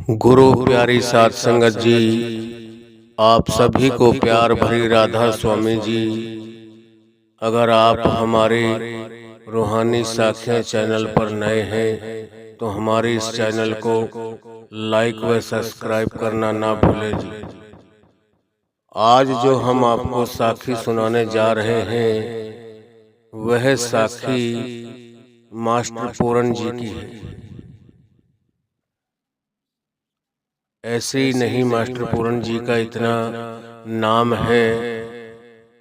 गुरु प्यारी साध संगत जी, आप सभी को प्यार भरी राधा स्वामी जी। अगर आप हमारे रूहानी साखियाँ चैनल पर नए हैं तो हमारे इस चैनल को लाइक व सब्सक्राइब करना ना भूलें जी। आज जो हम आपको साखी सुनाने जा रहे हैं वह साखी मास्टर पूरन जी की है। ऐसे ही नहीं, मास्टर पूरन जी का इतना नाम है,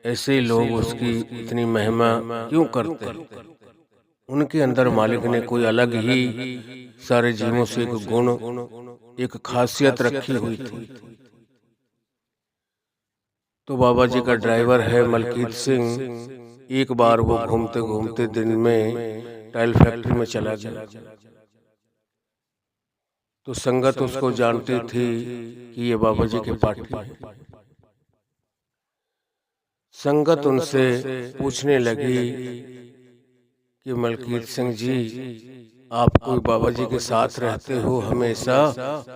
ऐसे लोग उसकी इतनी महिमा क्यों करते हैं? उनके अंदर मालिक ने कोई अलग ही सारे जीवों से एक गुण, एक खासियत रखी हुई थी। तो बाबा जी का ड्राइवर है मलकीत सिंह। एक बार वो घूमते घूमते दिन में टाइल फैक्ट्री में चला गया। तो संगत उसको जानती थी कि ये बाबा जी के पार्टी है। संगत उनसे पूछने लगी कि मलकीत सिंह जी, आप कोई बाबा जी के साथ रहते हो हमेशा,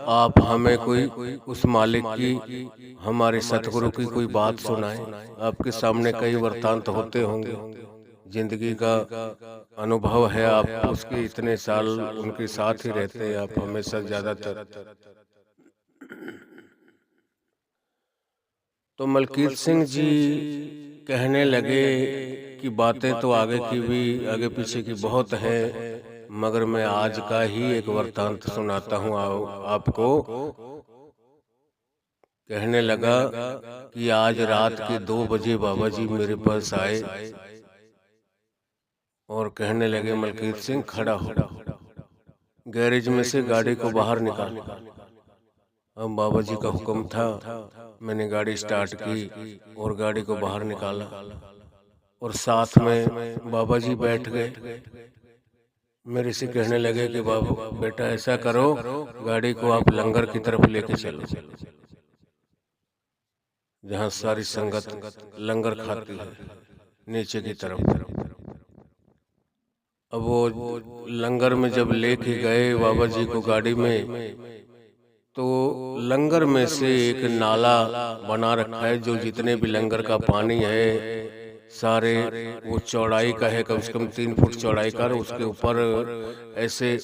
आप हमें कोई उस मालिक की, हमारे सतगुरु की कोई बात सुनाएं। आपके सामने कई वृत्तांत होते होंगे, जिंदगी का अनुभव है, आप उसके इतने साल उनके साथ ही रहते हैं, आप हमेशा ज्यादातर। तो मलकीत सिंह जी कहने लगे कि बातें तो आगे की भी, आगे पीछे की बहुत है, मगर मैं आज का ही एक वृत्तांत सुनाता हूँ आपको। कहने लगा कि आज रात के 2 बजे बाबा जी मेरे पास आए और कहने लगे, मलकीत सिंह खड़ा हो, गैरेज में से गाड़ी को बाहर निकाल। अब बाबा जी का हुक्म था, मैंने गाड़ी स्टार्ट की और गाड़ी को बाहर निकाला और साथ में बाबा जी बैठ गए। मेरे से कहने लगे कि बाबा बेटा ऐसा करो, गाड़ी को आप लंगर की तरफ लेके चलो, जहाँ सारी संगत लंगर खाती है, नीचे की तरफ। अब वो लंगर में जब लेके गए बाबा जी को गाड़ी में, तो लंगर में से एक नाला बना रखा है, जो जितने भी लंगर का पानी है सारे, वो चौड़ाई का है, कम से कम 3 फुट चौड़ाई का। उसके ऊपर ऐसे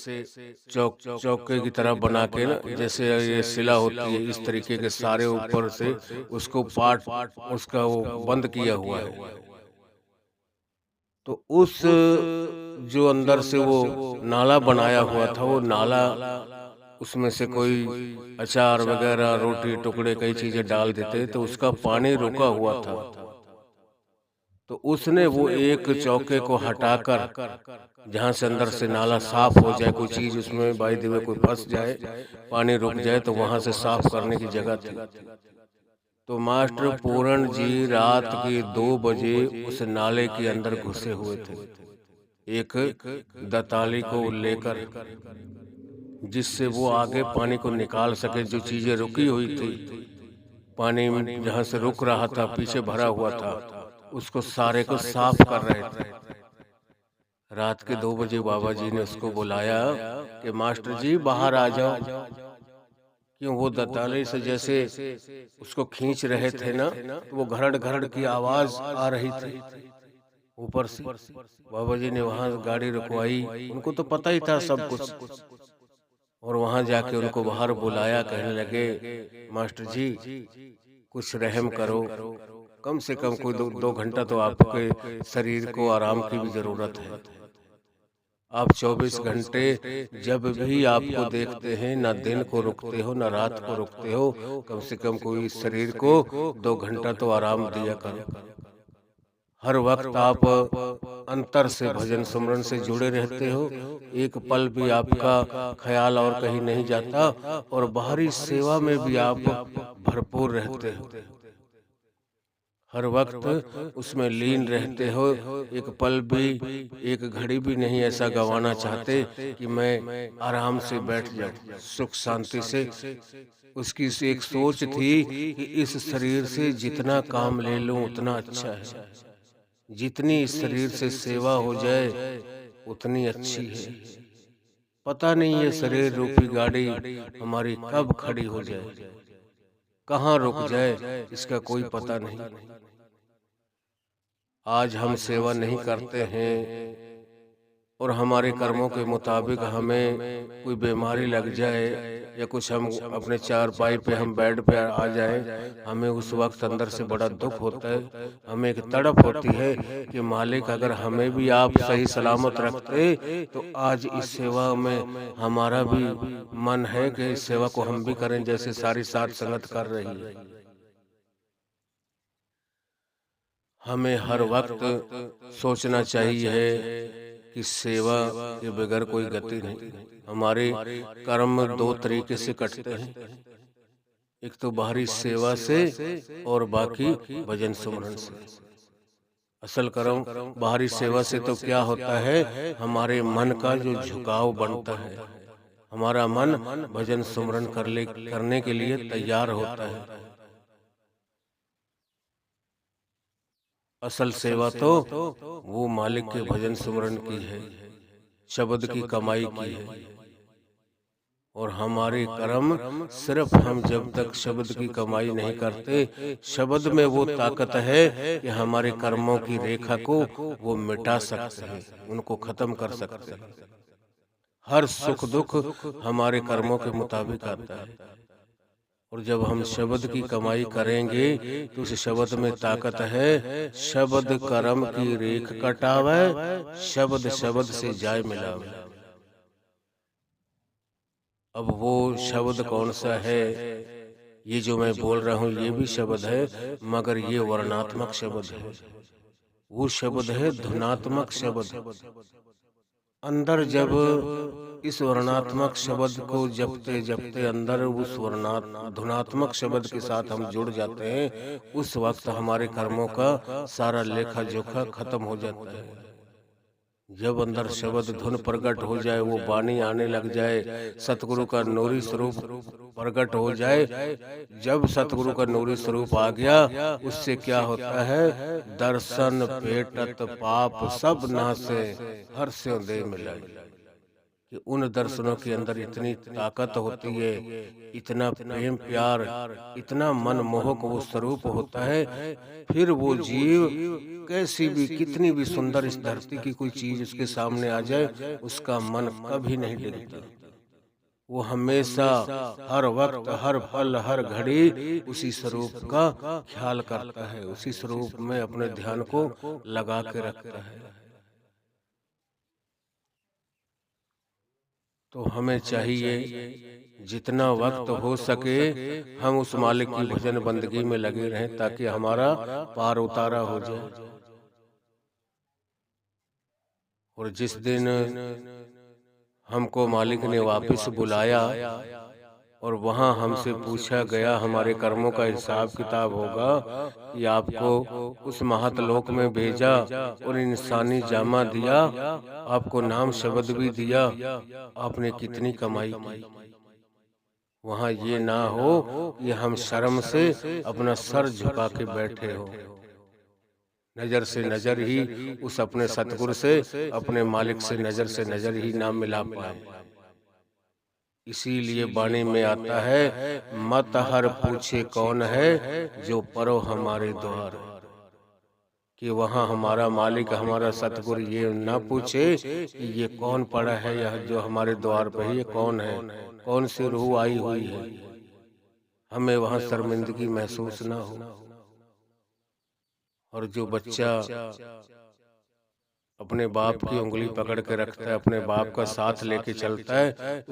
चौके की तरह बना के ना, जैसे ये शिला होती है, इस तरीके के सारे ऊपर से उसको पाट, उसका वो बंद किया हुआ है। तो उस जो अंदर से वो नाला बनाया हुआ था, वो नाला, उसमें से कोई अचार वगैरह, रोटी टुकड़े, कई चीजें डाल देते, तो उसका पानी रुका हुआ था। तो उसने वो एक चौके को हटाकर, जहां से अंदर से नाला साफ हो जाए, कोई चीज उसमें बाई द वे कोई फंस जाए, पानी रुक जाए, तो वहां से साफ करने की जगह थी। तो मास्टर पूरन जी रात के 2 बजे उस नाले के अंदर घुसे हुए थे, एक दताली को लेकर, जिससे वो आगे पानी को निकाल सके। जो चीजें रुकी हुई थी, पानी जहां से रुक रहा था, पीछे भरा हुआ था, उसको सारे को साफ कर रहे थे। रात के 2 बजे बाबा जी ने उसको बुलाया कि मास्टर जी बाहर आ जाओ। क्यों? वो दताले से जैसे उसको खींच रहे थे ना, तो वो घरड़ घरड़ की आवाज आ रही थी ऊपर से। बाबा जी ने वहां गाड़ी रुकवाई, उनको तो पता ही था सब कुछ, और वहां जाके उनको बाहर बुलाया। कहने लगे, मास्टर जी कुछ रहम करो, कम से कम कोई 2 घंटा तो आपके शरीर को आराम की भी जरूरत है। आप 24 घंटे जब भी आपको देखते हैं, ना दिन को रुकते हो, ना रात को रुकते हो, कम से कम कोई इस शरीर को 2 घंटा तो आराम दिया करो। हर वक्त आप अंतर से भजन सुमरन से जुड़े रहते हो, एक पल भी आपका ख्याल और कहीं नहीं जाता, और बाहरी सेवा में भी आप भरपूर रहते हो, हर वक्त उसमें लीन रहते हो। एक पल भी, एक घड़ी भी नहीं ऐसा गंवाना चाहते कि मैं आराम से बैठ जाऊं, सुख शांति से। उसकी एक सोच थी कि इस शरीर से जितना काम ले लूं उतना अच्छा है, जितनी इस शरीर से सेवा हो जाए उतनी अच्छी है। पता नहीं ये शरीर रूपी गाड़ी हमारी कब खड़ी हो जाए, कहाँ रुक जाए, इसका कोई पता नहीं। आज हम सेवा नहीं करते हैं और हमारे कर्मों के मुताबिक हमें कोई बीमारी लग जाए या कुछ हम अपने चारपाई पे हम बेड पे आ जाए, हमें उस वक्त अंदर से बड़ा दुख होता है। हमें एक तड़प होती है कि मालिक अगर हमें भी आप सही सलामत रखते तो आज इस सेवा में हमारा भी मन है कि इस सेवा को हम भी करें जैसे सारी साथ संगत कर रही है। हमें हर वक्त सोचना चाहिए कि सेवा के बगैर कोई गति नहीं। हमारे कर्म दो तरीके से कटते हैं, एक तो बाहरी सेवा से और बाकी भजन सुमरन से। असल कर्म बाहरी सेवा से तो क्या होता है, हमारे मन का जो झुकाव बनता है, हमारा मन भजन सुमरन करने के लिए तैयार होता है। असल सेवा तो वो मालिक के भजन सुमरन की है, शब्द की कमाई की है। और हमारे कर्म सिर्फ हम जब तक शब्द की कमाई नहीं करते, शब्द में वो ताकत है कि हमारे कर्मों की रेखा को वो मिटा सकते हैं, उनको खत्म कर सकते हैं। हर सुख दुख हमारे कर्मों के मुताबिक आता है। और जब हम शब्द की कमाई करेंगे तो उस शब्द में ताकत है। शब्द कर्म की रेख कटावे, शब्द शब्द से जाय मिलावे। अब वो शब्द कौन सा है? ये जो मैं बोल रहा हूँ ये भी शब्द है, मगर ये वर्णात्मक शब्द है। वो शब्द है धुनात्मक शब्द। अंदर जब इस वर्णात्मक शब्द को जपते जपते अंदर उस धुनात्मक शब्द के साथ हम जुड़ जाते हैं, उस वक्त हमारे कर्मों का सारा लेखा जोखा खत्म हो जाता है। जब अंदर शब्द धुन प्रकट हो जाए, वो वाणी आने लग जाए, सतगुरु का नूरी स्वरूप प्रकट हो जाए, जब सतगुरु का नूरी स्वरूप आ गया, उससे क्या होता है? दर्शन भेटत पाप सब नासे, हर से दे मिलाई। कि उन दर्शनों के अंदर इतनी ताकत होती है, इतना प्रेम प्यार, इतना मनमोहक वो स्वरूप होता है। फिर वो जीव कैसी भी कितनी भी सुंदर इस धरती की कोई चीज उसके सामने आ जाए, उसका मन कभी नहीं डिगता। वो हमेशा हर वक्त हर पल हर घड़ी उसी स्वरूप का ख्याल करता है, उसी स्वरूप में अपने ध्यान को लगा के रखता है। तो हमें चाहिए जितना वक्त हो सके हम उस मालिक की भजन बंदगी में लगे रहें, ताकि हमारा पार उतारा हो जाए। और जिस दिन हमको मालिक ने वापस बुलाया और वहां हमसे पूछा गया, हमारे कर्मों का हिसाब किताब होगा कि आपको उस महतलोक में भेजा और इंसानी जामा दिया, आपको नाम शब्द भी दिया, आपने कितनी कमाई की। वहां ये ना हो कि हम शर्म से अपना सर झुका के बैठे हो, नजर से नजर ही उस अपने सतगुरु से, अपने मालिक से नजर ही ना मिला पाए। इसीलिए वाणी में आता है, मत हर पूछे कौन है, जो परो हमारे द्वार। कि वहाँ हमारा मालिक हमारा सतगुरु ये ना पूछे कि ये कौन पड़ा है, यह जो हमारे द्वार पर है ये कौन है, कौन सी रूह आई हुई है। हमें वहाँ शर्मिंदगी महसूस ना हो। और जो बच्चा अपने बाप की उंगली पकड़ के रखता है, अपने बाप का साथ लेके चलता है,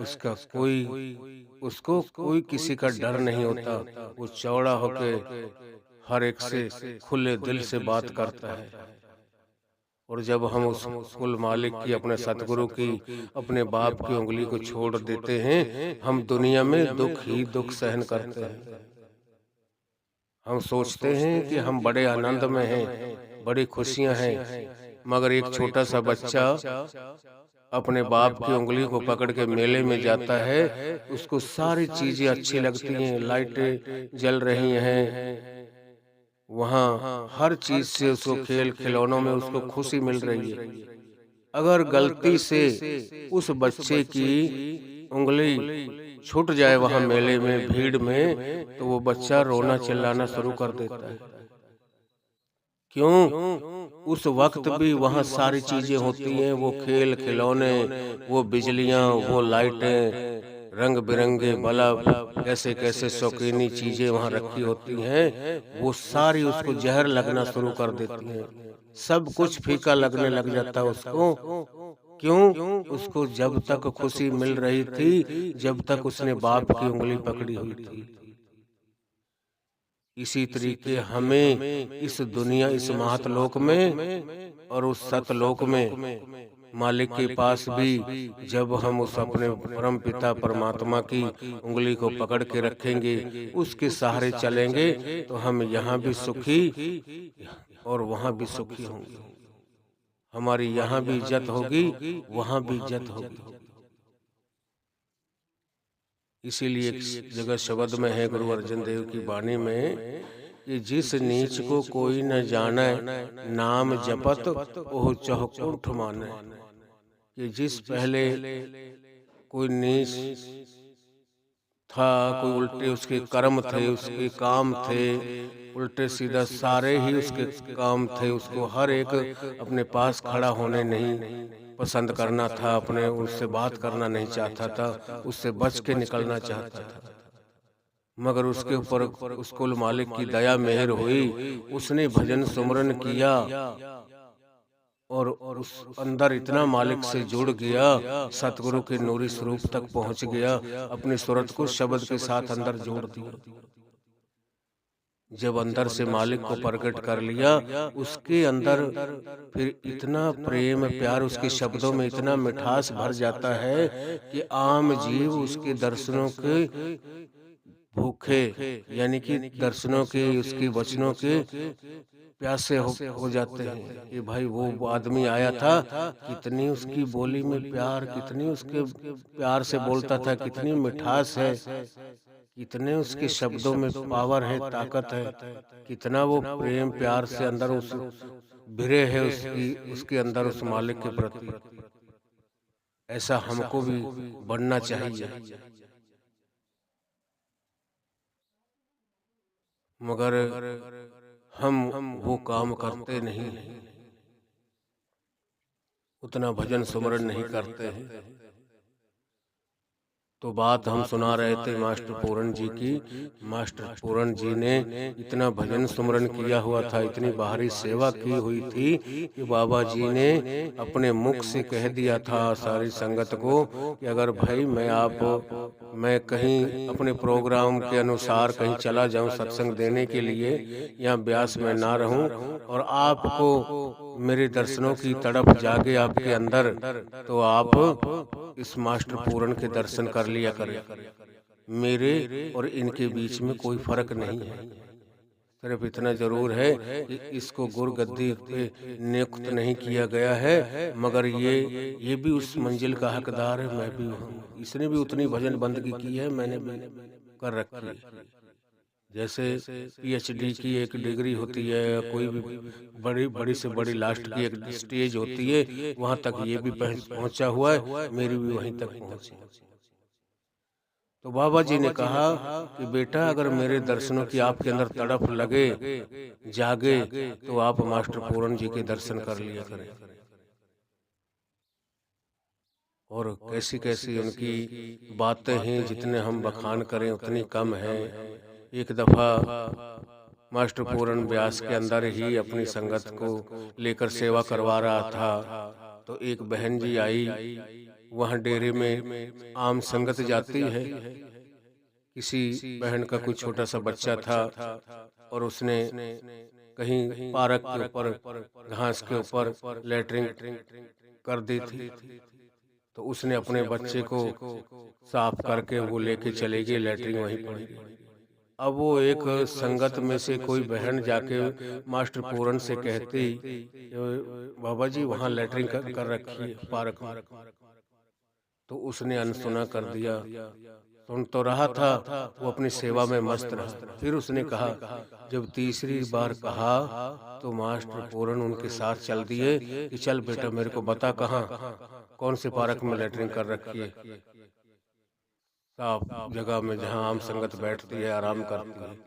उसको कोई किसी का डर नहीं होता। वो चौड़ा होके हर एक से खुले दिल से बात करता है। और जब हम उस कुल मालिक की, अपने सतगुरु की, अपने बाप की उंगली को छोड़ देते हैं, हम दुनिया में दुख ही दुख सहन करते हैं। हम सोचते हैं कि हम बड़े आनंद में हैं, बड़ी खुशियां हैं, मगर एक छोटा सा बच्चा अपने बाप की उंगली को पकड़ के मेले में जाता है, उसको सारी चीजें अच्छी लगती हैं, लाइटें जल रही हैं, वहाँ हर चीज से उसको खेल खिलौनों में उसको खुशी मिल रही है। अगर गलती से उस बच्चे की उंगली छूट जाए वहां मेले में, भीड़ में, तो वो बच्चा रोना चिल्लाना शुरू कर देता है। क्यों? उस वक्त भी वहाँ सारी चीजें होती हैं, वो खेल खिलौने, वो बिजलियां, वो लाइटें, रंग बिरंगे बल्ब, कैसे कैसे शौकीनी चीजें वहाँ रखी होती हैं, वो सारी उसको जहर लगना शुरू कर देती हैं। सब कुछ फीका लगने लग जाता है उसको। क्यों? उसको जब तक खुशी मिल रही थी, जब तक उसने बाप की उंगली पकड़ी हुई थी। इसी तरीके हमें इस दुनिया, इस महतलोक में और उस सतलोक में मालिक के पास भी जब हम उस अपने परम पिता परमात्मा की उंगली को पकड़ के रखेंगे, उसके सहारे चलेंगे, तो हम यहाँ भी सुखी और वहाँ भी सुखी होंगे। हमारी यहाँ भी इज्जत होगी, वहाँ भी इज्जत होगी। इसीलिए एक जगह शब्द में है गुरु अर्जन देव की वाणी में कि जिस नीच को कोई न जाने, नाम जपत ओह चहुकुंठ माने। कि जिस पहले कोई नीच था, कोई उल्टे उसके कर्म थे, उसके काम थे, उल्टे सीधा सारे ही उसके काम थे, उसको हर एक अपने पास खड़ा होने नहीं पसंद करना था, अपने उससे बात करना नहीं चाहता था, उससे बच के निकलना चाहता था। मगर उसके ऊपर उस कुल मालिक की दया मेहर हुई, उसने भजन सुमरन किया और उस अंदर इतना मालिक से जुड़ गया, सतगुरु के नूरी स्वरूप तक पहुंच गया, अपनी सूरत को शब्द के साथ अंदर जोड़ दिया। जब अंदर से मालिक को प्रकट कर लिया, उसके अंदर फिर इतना प्रेम प्यार, उसके शब्दों में इतना मिठास भर जाता है कि आम जीव उसके दर्शनों के भूखे, यानी कि दर्शनों के, उसके वचनों के प्यासे हो जाते हैं कि भाई वो आदमी आया था, कितनी उसकी बोली में प्यार, कितनी उसके प्यार से बोलता था, कितनी मिठास है, कितने उसके शब्दों में पावर है, ताकत है, कितना वो प्रेम प्यार से अंदर उस भिरे है उसके अंदर उस मालिक के प्रति। ऐसा हमको भी बनना चाहिए। मगर हम वो काम करते नहीं, उतना भजन सुमरन नहीं करते हैं। तो बात हम सुना रहे थे मास्टर पूरन जी की। मास्टर पूरन जी ने इतना भजन सुमरन किया हुआ था, इतनी बाहरी सेवा की हुई थी कि बाबा जी ने अपने मुख से कह दिया था सारी संगत को कि अगर भाई मैं कहीं अपने प्रोग्राम के अनुसार कहीं चला जाऊं सत्संग देने के लिए, या ब्यास में ना रहूं, और आपको मेरे दर्शनों की तड़प जागे आपके अंदर, तो आप इस मास्टर पूरन के दर्शन कर लिया करें। मेरे और इनके बीच में कोई फर्क नहीं है, सिर्फ इतना जरूर है कि इसको गुरगद्दी पे नियुक्त नहीं किया गया है, मगर ये भी उस मंजिल का हकदार है, मैं भी हूँ। इसने भी उतनी भजन बंदगी की है, मैंने भी कर रखी है। जैसे पीएचडी की एक डिग्री होती है, या कोई भी बड़ी बड़ी से बड़ी लास्ट की एक स्टेज होती है, वहां तक ये भी पहुंचा हुआ है, मेरी भी वहीं तक पहुंची। तो बाबा जी ने कहा कि बेटा अगर मेरे दर्शनों की आपके अंदर तड़प लगे, जागे, तो आप मास्टर पूरन जी के दर्शन कर लिया करें। और कैसी कैसी उनकी बातें हैं, जितने हम बखान करें उतनी कम है। एक दफा मास्टर पूरन व्यास के अंदर ही अपनी संगत को लेकर सेवा करवा रहा था, तो एक बहन जी आई। वहाँ डेरे में आम संगत जाती है, किसी बहन का कोई छोटा सा बच्चा था, और उसने कहीं पार्क के ऊपर घास के ऊपर लेटरिंग कर दी थी। तो उसने अपने बच्चे को साफ करके वो लेके चले गई, लेटरिन वहीं पड़ी गई। अब वो एक संगत में से कोई बहन जाके मास्टर पूरन से कहती, बाबा जी वहाँ लेटरिन कर रखी है पार्क में। तो उसने अनसुना कर दिया सुन तो रहा था, वो अपनी सेवा में मस्त रहा। फिर उसने कहा, जब तीसरी बार कहा तो मास्टर पूरन उनके साथ चल दिए कि चल बेटा मेरे को बता कहाँ कौन से पार्क में लेटरिन कर रखी है, साफ जगह में जहाँ आम संगत बैठती है, आराम करती है।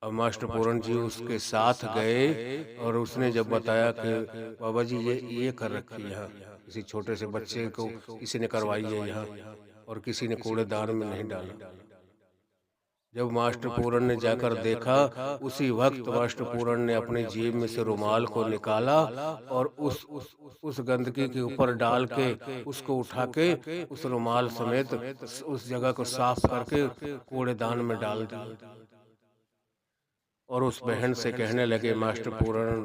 अब मास्टर पूरन जी उसके साथ गए और उसने जब बताया कि बाबा जी ये कर रखी है यहाँ, किसी छोटे से बच्चे को किसी ने करवाई है यहाँ और किसी ने कूड़ेदान में नहीं डाला। जब मास्टर पूरन ने जाकर देखा, उसी वक्त मास्टर पूरन ने अपनी जेब में से रुमाल को निकाला और उस गंदगी के ऊपर डाल के उसको उठा के उस रुमाल समेत उस जगह को साफ करके कूड़ेदान में डाल दिया। और उस बहन से कहने लगे मास्टर पूरन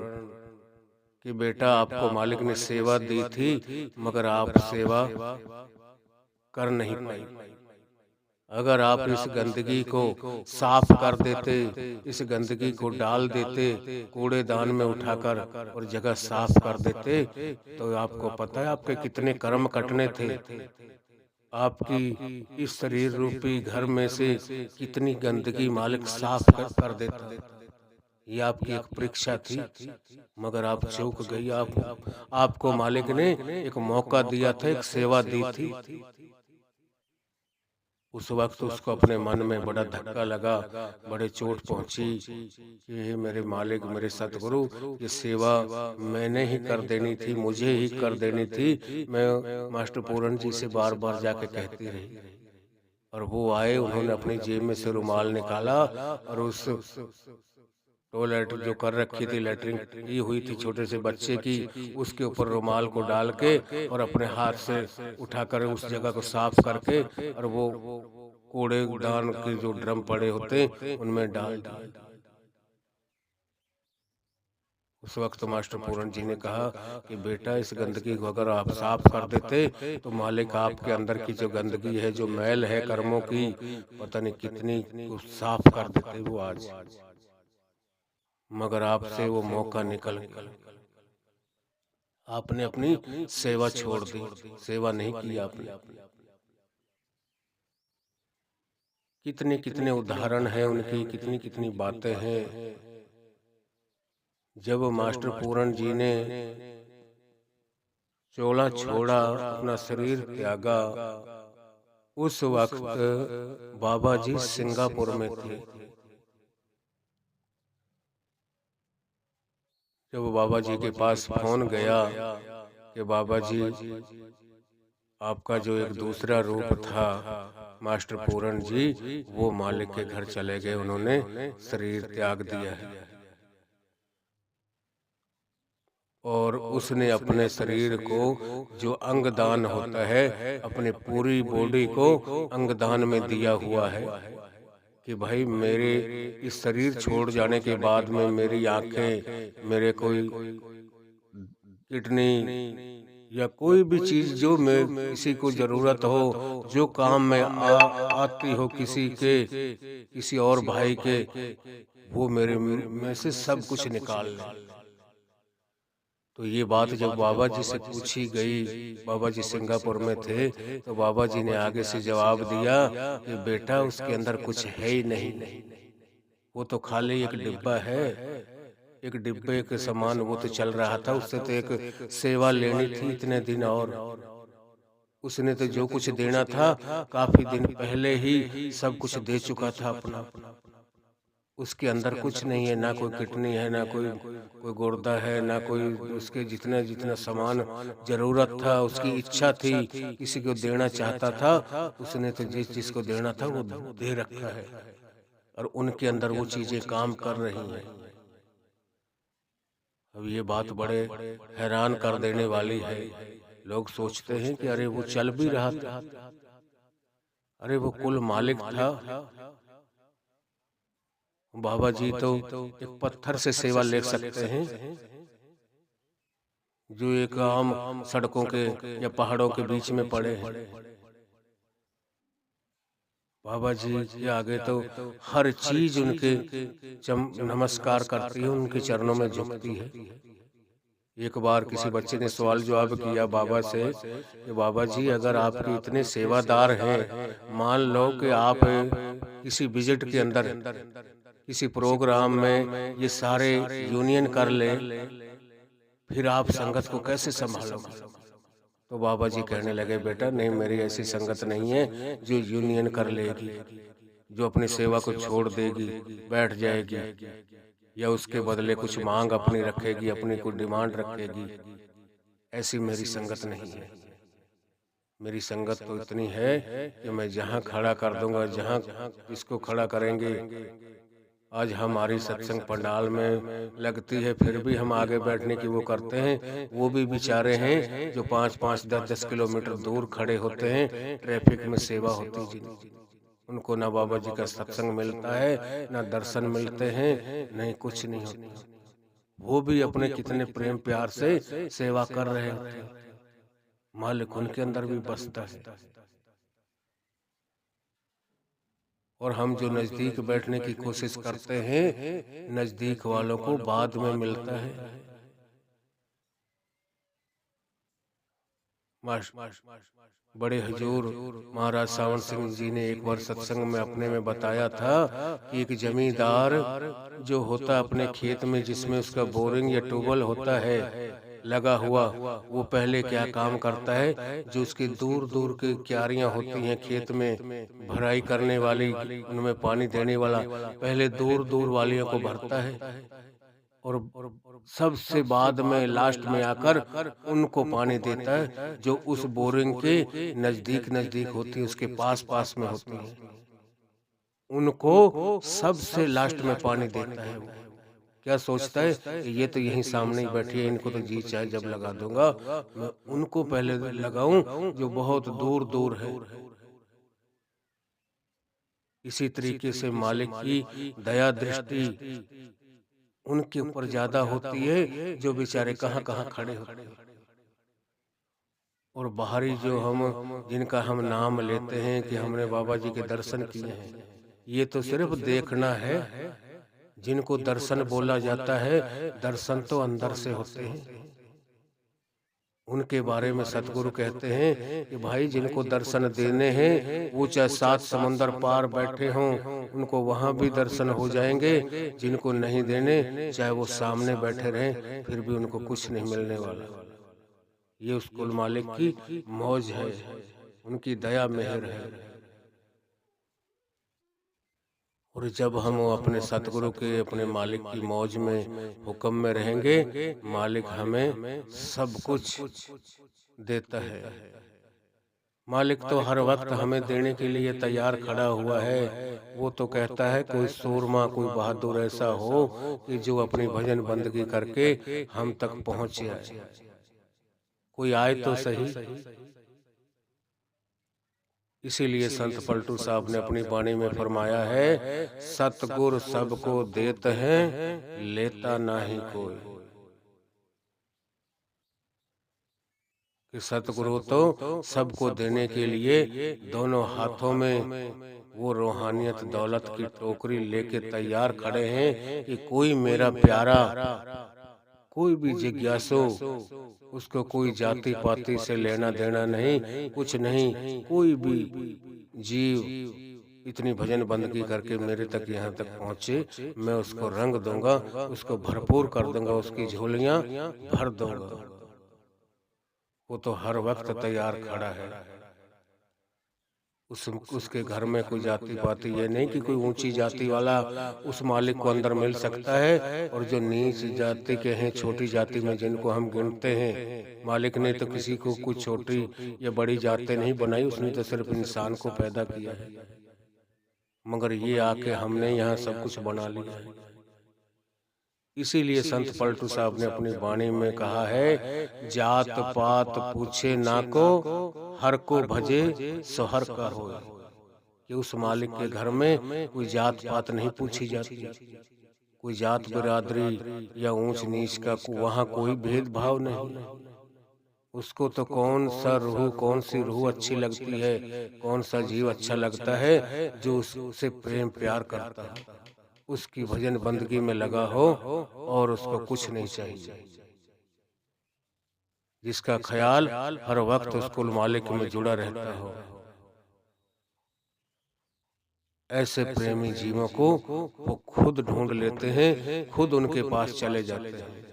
कि बेटा आपको मालिक ने सेवा दी थी मगर आप सेवा कर नहीं पाई। अगर आप इस गंदगी को साफ कर देते, इस गंदगी को डाल देते कूड़ेदान में उठाकर और जगह साफ कर देते, तो आपको पता है आपके कितने कर्म कटने थे। आपकी इस शरीर रूपी घर में से कितनी गंदगी मालिक साफ कर देता। ये आपकी एक परीक्षा थी, मगर आप चूक गई। आपको मालिक ने एक मौका दिया था, एक सेवा दी थी। उस वक्त उसको अपने मन में बड़ा धक्का लगा, बड़े चोट पहुंची कि मेरे मालिक, मेरे सतगुरु, ये सेवा मैंने ही कर देनी थी, मुझे ही कर देनी थी। मैं मास्टर पूरन जी से बार बार जाके कहती रही और वो आए, उन्होंने अपनी जेब में से रुमाल निकाला और उस टॉयलेट जो कर रखी थी, लेटरिन की हुई थी छोटे से बच्चे की, उसके ऊपर रुमाल को डाल के और अपने हाथ से उठाकर उस जगह को साफ करके और वो कूड़ेदान के जो ड्रम पड़े होते उनमें डाल दिया। उस वक्त मास्टर पूरन जी ने कहा कि बेटा इस गंदगी को अगर आप साफ कर देते तो मालिक आपके अंदर की जो गंदगी है, जो मैल है कर्मों की, पता नहीं कितनी साफ कर देते वो आज। मगर आपसे वो मौका निकल गया, आपने अपनी सेवा छोड़ दी, सेवा नहीं की आपने। कितने कितने उदाहरण हैं उनकी, कितनी कितनी बातें हैं। जब मास्टर पूरन जी ने चोला छोड़ा, अपना शरीर त्यागा, उस वक्त बाबा जी सिंगापुर में थे। जब बाबा जी के पास फोन गया कि बाबा जी आपका जो एक दूसरा रूप था मास्टर पूरन जी, वो मालिक के घर चले गए, उन्होंने शरीर त्याग दिया है। और उसने अपने शरीर को जो अंगदान होता है, अपने पूरी बॉडी को अंगदान में दिया हुआ है कि भाई मेरे इस शरीर छोड़ जाने के बाद में मेरी आंखें, मेरे कोई किडनी या कोई भी चीज जो मैं किसी को जरूरत हो, जो काम में आती हो किसी के, किसी और भाई के, वो मेरे में से सब कुछ निकाल ले। तो ये बात जब बाबा जी से पूछी गई, बाबा जी सिंगापुर में थे, तो बाबा जी ने आगे से जवाब दिया कि बेटा उसके अंदर कुछ है ही नहीं, वो तो खाली एक डिब्बा है, एक डिब्बे के समान वो तो चल रहा था। उससे तो एक सेवा लेनी थी इतने दिन, और उसने तो जो कुछ देना था काफी दिन पहले ही सब कुछ दे चुका था अपना। उसके अंदर कुछ नहीं है, ना कोई किडनी है, ना कोई गुर्दा है, ना कोई उसके जितना जितना सामान जरूरत था, उसकी इच्छा थी, किसी को देना चाहता था, उसने तो जिस जिसको देना था वो दे रखा है और उनके अंदर वो चीजें काम कर रही हैं। अब ये बात बड़े हैरान कर देने वाली है। लोग सोचते हैं कि अरे वो चल भी रहा था, अरे वो कुल मालिक था। बाबा जी तो एक पत्थर से सेवा ले सकते हैं, जो एक आम सड़कों के या पहाड़ों के बीच में पड़े हैं। बाबा जी के आगे तो हर चीज उनके नमस्कार करती है, उनके चरणों में झुकती है। एक बार किसी बच्चे ने सवाल जवाब किया बाबा से कि बाबा जी, अगर आपके इतने सेवादार हैं, मान लो कि आप किसी विजिट के अंदर किसी प्रोग्राम में ये सारे यूनियन कर लें, फिर आप संगत को कैसे संभालोगे? तो बाबा जी कहने लगे, बेटा नहीं, मेरी ऐसी संगत नहीं है जो यूनियन कर लेगी, जो अपनी सेवा को छोड़ देगी, बैठ जाएगी, या उसके बदले कुछ मांग अपनी रखेगी, अपनी कोई डिमांड रखेगी। ऐसी मेरी संगत नहीं है। मेरी संगत तो इतनी है कि मैं जहाँ खड़ा कर दूंगा, जहाँ इसको खड़ा करेंगे। आज हमारी सत्संग पंडाल में लगती है, फिर भी हम आगे बैठने की वो करते हैं। वो भी बेचारे हैं जो 5-5, 10-10 किलोमीटर दूर खड़े होते हैं, ट्रैफिक में सेवा होती जी। उनको ना बाबा जी का सत्संग मिलता है, ना दर्शन मिलते हैं, नहीं कुछ नहीं होता। वो भी अपने कितने प्रेम प्यार से सेवा कर रहे होते हैं। मालिक उनके अंदर भी बसता है। और हम जो नजदीक बैठने की कोशिश करते हैं, नजदीक वालों को बाद में मिलता है। बड़े हुजूर महाराज सावन सिंह जी ने एक बार सत्संग में अपने में बताया था कि एक जमींदार जो होता अपने खेत में, जिसमें उसका बोरिंग या ट्यूबवेल होता है लगा हुआ, वो पहले क्या काम करता है, जो उसकी दूर दूर की क्यारियां होती हैं खेत में भराई करने वाली, उनमें पानी देने वाला, पहले दूर दूर वालियों को भरता है, और सबसे बाद में लास्ट में आकर उनको पानी देता है जो उस बोरिंग के नजदीक नजदीक होती है, उसके पास पास में होती है। उनको सबसे लास्ट में पानी देता है। वो क्या सोचता है कि ये तो यहीं सामने ही बैठी है, इनको तो जी चाहे जब लगा दूंगा, मैं उनको पहले लगाऊं जो बहुत दूर दूर है। इसी तरीके से मालिक की दया दृष्टि उनके ऊपर ज्यादा होती है जो बेचारे कहाँ कहाँ खड़े होते हैं। और बाहरी जो हम, जिनका हम नाम लेते हैं कि हमने बाबा जी के दर्शन किए हैं, ये तो सिर्फ देखना है। जिनको दर्शन बोला जाता है, दर्शन तो अंदर से होते हैं। उनके बारे में सतगुरु कहते हैं कि भाई, जिनको दर्शन देने हैं वो चाहे 7 समुंदर पार बैठे हों, उनको वहां भी दर्शन हो जाएंगे। जिनको नहीं देने, चाहे वो सामने बैठे रहें, फिर भी उनको कुछ नहीं मिलने वाला। ये उस कुल मालिक की मौज है, उनकी दया मेहर है। और जब हम अपने सतगुरु के, अपने मालिक की मौज में, हुक्म में रहेंगे, मालिक हमें सब कुछ देता है। मालिक तो हर वक्त हमें देने के लिए तैयार खड़ा हुआ है। वो तो कहता है कोई सूरमा, कोई बहादुर ऐसा हो कि जो अपनी भजन बंदगी करके हम तक पहुंच जाए। कोई आए तो सही। इसीलिए संत पलटू साहब ने अपनी वाणी में फरमाया है, सतगुर सबको देते हैं, लेता नहीं कोई। कि सतगुरु तो सबको देने के लिए दोनों हाथों में वो रूहानियत दौलत की टोकरी लेके तैयार खड़े हैं कि कोई मेरा प्यारा, कोई भी जिज्ञासु, उसको कोई जाति पाति से लेना देना नहीं, कुछ नहीं। कोई भी जीव इतनी भजन बंदगी करके मेरे तक यहाँ तक पहुँचे, मैं उसको रंग दूंगा, उसको भरपूर कर दूंगा, उसकी झोलियां भर दूंगा। वो तो हर वक्त तैयार खड़ा है। उसके घर में कोई जाति पाति ये नहीं कि कोई ऊंची जाति वाला उस मालिक को अंदर मिल सकता है, और जो नीच जाति के हैं, छोटी जाति में जिनको हम गिनते हैं, मालिक ने तो किसी को कुछ छोटी या बड़ी जाति नहीं बनाई, उसने तो सिर्फ इंसान को पैदा किया है। मगर ये आके हमने यहाँ सब कुछ बना लिया है। इसीलिए संत पलटू साहब ने अपनी वाणी में कहा है, जात पात पूछे ना को, हर को भजे सो हर का हो। कि उस मालिक के घर में कोई जात पात नहीं पूछी जाती, कोई जात बिरादरी या ऊंच नीच का वहाँ कोई भेदभाव नहीं। उसको तो कौन सा रूह, कौन सी रूह अच्छी लगती है, कौन सा जीव अच्छा लगता है, जो उससे प्रेम प्यार करता है, उसकी भजन बंदगी में लगा हो और उसको कुछ नहीं चाहिए। जिसका ख्याल हर वक्त उस कुल मालिक में जुड़ा रहता हो। ऐसे प्रेमी जीवों को वो खुद ढूंढ लेते हैं, खुद उनके पास चले जाते हैं।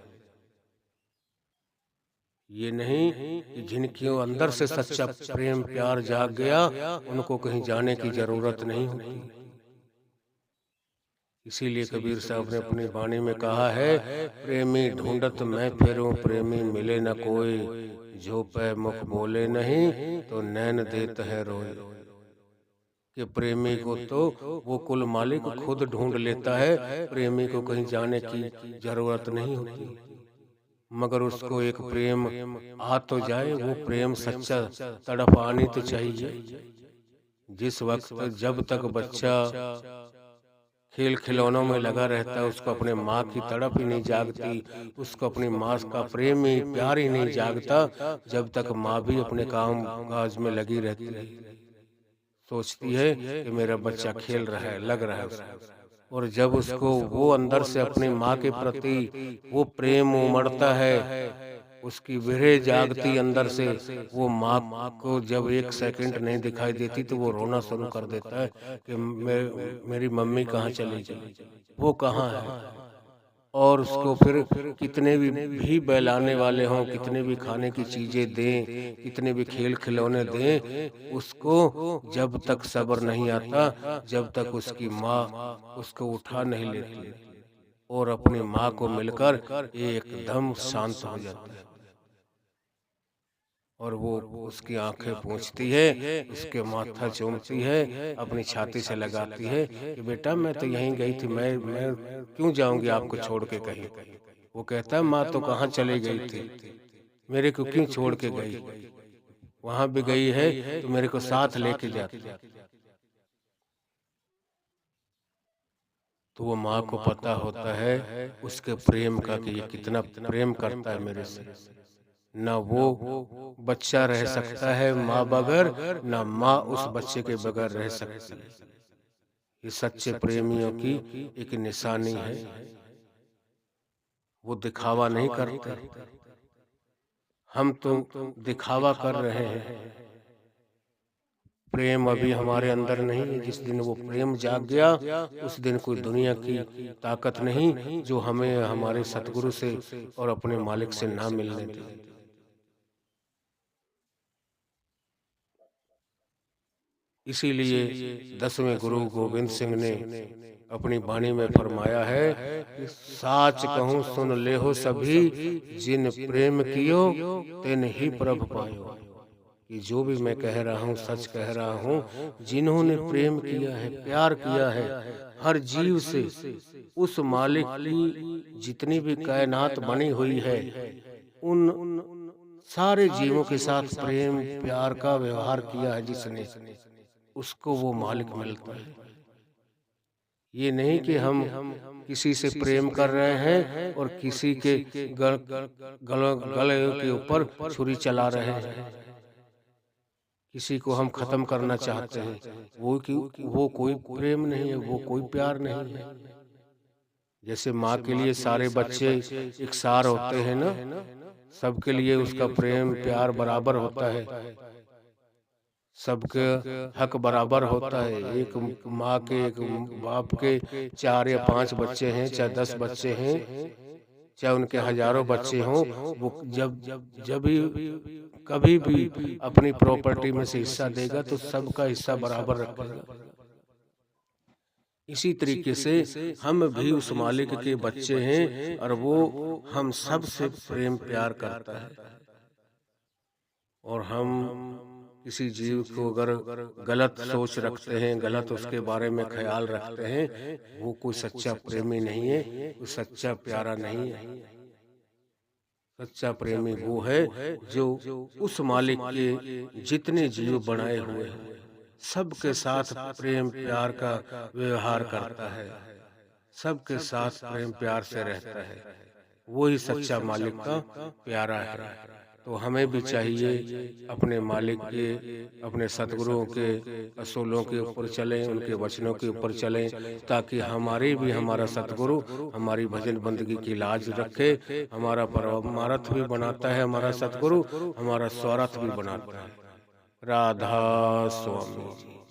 ये नहीं कि जिनके अंदर से सच्चा प्रेम प्यार जाग गया, उनको कहीं जाने की जरूरत नहीं होती। इसीलिए कबीर साहब ने अपनी वाणी में कहा है, प्रेमी ढूंढत मैं फिरूं, प्रेमी मिले न कोई, जो पै मुख बोले नहीं तो नैन देत है रोए। कि प्रेमी को तो वो कुल मालिक खुद ढूंढ लेता है, प्रेमी को कहीं जाने की जरूरत नहीं होती। मगर उसको एक प्रेम आ तो जाए, वो प्रेम सच्चा तड़प आनी तो चाहिए। जिस वक्त जब तक बच्चा खेल खिलौनों में लगा रहता है, उसको अपने माँ की तड़प ही नहीं जागती, उसको अपनी माँ का प्रेम ही प्यार ही नहीं जागता, जब तक माँ भी अपने काम काज में लगी रहती है। सोचती है कि मेरा बच्चा खेल रहा है, लग रहा है उसको। और जब उसको वो अंदर से अपनी माँ के प्रति वो प्रेम उमड़ता है, उसकी विरह जागती अंदर से, वो माँ को जब एक सेकंड नहीं दिखाई देती तो वो रोना शुरू कर देता है कि मेरी मम्मी कहाँ चली गई, वो कहाँ है। और उसको फिर कितने भी बहलाने वाले हों, कितने भी खाने की चीजें दें, कितने भी खेल खिलौने दें, उसको जब तक सब्र नहीं आता, जब तक उसकी माँ उसको उठा नहीं लेती और अपनी माँ को मिलकर एकदम शांत हो जाता है। और वो उसकी आंखें पोंछती है, उसके माथा चूमती है, अपनी छाती से लगाती है कि बेटा मैं तो यहीं गई थी, मैं क्यों जाऊंगी आपको छोड़ के कहीं। वो कहता है माँ तो कहाँ चली गई थी, मेरे को क्यों छोड़ के गई, वहां भी गई है तो मेरे को साथ लेके जाती। तो वो माँ को पता होता है उसके प्रेम का कि ये कितना प्रेम करता है मेरे से। न वो बच्चा रह सकता है माँ बगैर, न माँ उस बच्चे के बगैर रह सकती है। ये सच्चे प्रेमियों की एक निशानी है। वो दिखावा नहीं करते, हम तो दिखावा कर रहे हैं। प्रेम अभी हमारे अंदर नहीं है। जिस दिन वो प्रेम जाग गया, उस दिन कोई दुनिया की ताकत नहीं जो हमें हमारे सतगुरु से और अपने मालिक से ना मिलने दे। इसीलिए 10वें गुरु गोविंद सिंह ने अपनी वाणी में फरमाया है कि साच कहूँ सुन ले हो सभी, जिन प्रेम कियो तिन ही प्रभ पायो। कि जो भी मैं कह रहा हूँ सच कह रहा हूँ, जिन्होंने प्रेम किया है, प्यार किया है हर जीव से, उस मालिक की जितनी भी कायनात बनी हुई है, उन सारे जीवों के साथ प्रेम प्यार का व्यवहार किया है जिसने, उसको वो मालिक मिलता है। ये नहीं कि हम किसी से प्रेम कर रहे हैं और किसी के गले के ऊपर छुरी चला रहे हैं, किसी को हम खत्म करना चाहते हैं, वो कोई प्रेम नहीं है, वो कोई प्यार नहीं है। जैसे माँ के लिए सारे बच्चे एक सार होते हैं ना, सबके लिए उसका प्रेम प्यार बराबर होता है, सबके हक बराबर होता है। एक माँ के एक बाप के 4 या 5 बच्चे हैं, चाहे 10 बच्चे हैं, चाहे उनके हजारों बच्चे हों, वो जब जब भी कभी भी अपनी प्रॉपर्टी में से हिस्सा देगा तो सबका हिस्सा बराबर रखेगा। इसी तरीके से हम भी उस मालिक के बच्चे हैं और वो हम सब से प्रेम प्यार करता है। और हम किसी जीव को अगर गलत सोच रखते हैं, गलत उसके बारे में ख्याल रखते हैं, वो कोई सच्चा प्रेमी नहीं है, कोई सच्चा प्यारा नहीं है। सच्चा प्रेमी वो है जो उस मालिक के जितने जीव बनाए हुए हैं सबके साथ प्रेम प्यार का व्यवहार करता है, सबके साथ प्रेम प्यार से रहता है। वो ही सच्चा मालिक का प्यारा है। तो हमें भी चाहिए अपने मालिक के, अपने सतगुरुओं के असूलों के ऊपर चलें, उनके वचनों के ऊपर चलें, ताकि हमारी भी, हमारा सतगुरु हमारी भजन बंदगी की लाज रखे। हमारा परमार्थ भी बनाता है हमारा सतगुरु, हमारा स्वार्थ भी बनाता है। राधा स्वामी जी।